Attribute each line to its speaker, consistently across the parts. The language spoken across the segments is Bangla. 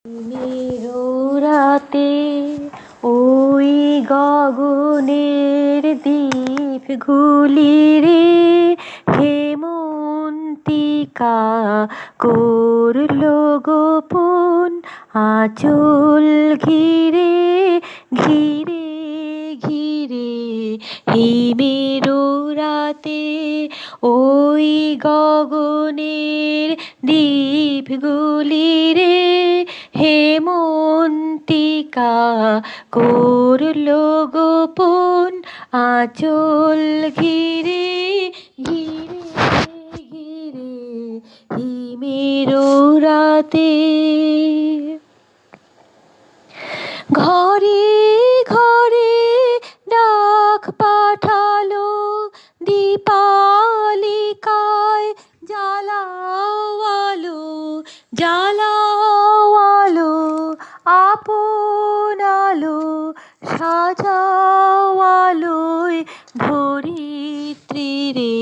Speaker 1: দিনেরও রাতে ওই গগনের দ্বীপগুলি রে হেমন্তিকা করল গোপন আঁচল ঘিরে ঘিরে ঘিরে। হিমেরও রাতে ওই গগনের দ্বীপগুলি রে হেমন্তিকা করল গোপন আঁচল ঘিরে ঘিরে ঘিরে। হিমেরও রাতে ঘরে ঘরে ডাক পাঠালো দীপালিকায় জ্বালাও আলো জ্বালাও আলো আপন আলো সাজাও আলোয় ধরিত্রী রে।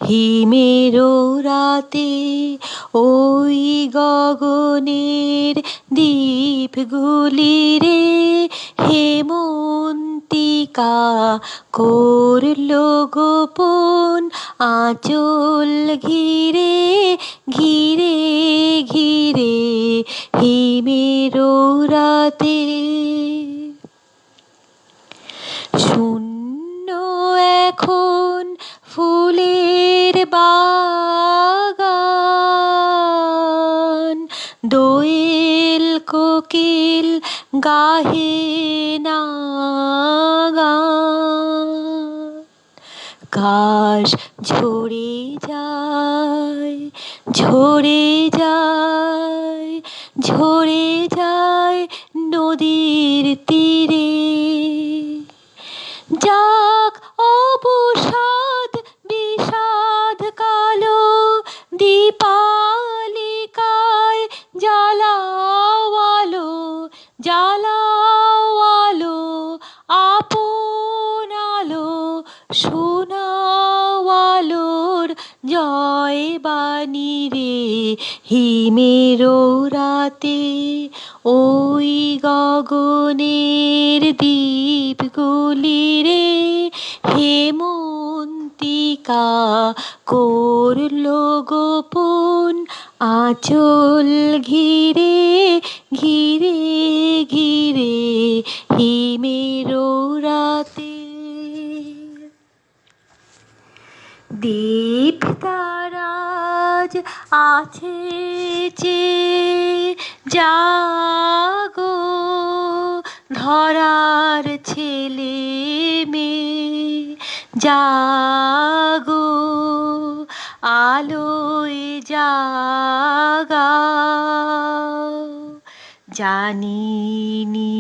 Speaker 1: হিমেরও রাতে ওই গগনের দ্বীপগুলি রে হেমন্তিকা করল গোপন আঁচল ঘিরে ঘিরে ঘিরে। হিমেরও রাতে শূন্য এখন ফুলের বাগান দোয়েল কোকিল গাহে না গান। ঘাস ঝরে যায় ঝরে যায় ঝরে যায় নদীর তীরে। যাক অবসাদ বিষাদ কালো দীপালিকায় জ্বালাও আলো জ্বালাও আলো আপন আলো শোনাও আলোর জয় বাণী রে। হিমেরও রাতে ওই গগনের দ্বীপগুলি রে হেমন্তিকা করল গোপন আঁচল ঘিরে ঘিরে ঘিরে। হিমেরও রাতে দীপ্তারাজ আছে চেয়ে জাগো ধরার ছেলে মেয়ে জাগো আলোয় জাগাও। জানিনি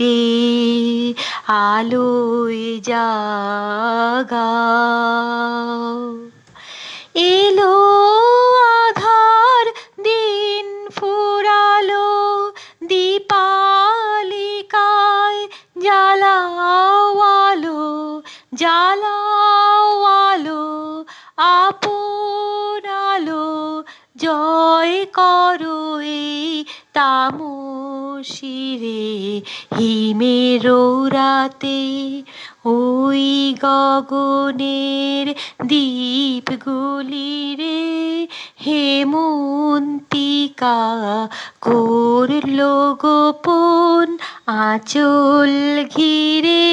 Speaker 1: রে আলোয় জাগাও। এলো আধার দিন ফুরালো দীপালিকায় জ্বালাও আলো জ্বালাও আলো আপন আলো জয় করো এই তামসী রে। হিমেরও রাতে ওই গগনের দ্বীপগুলি রে হেমন্তিকা করল গোপন আঁচল ঘিরে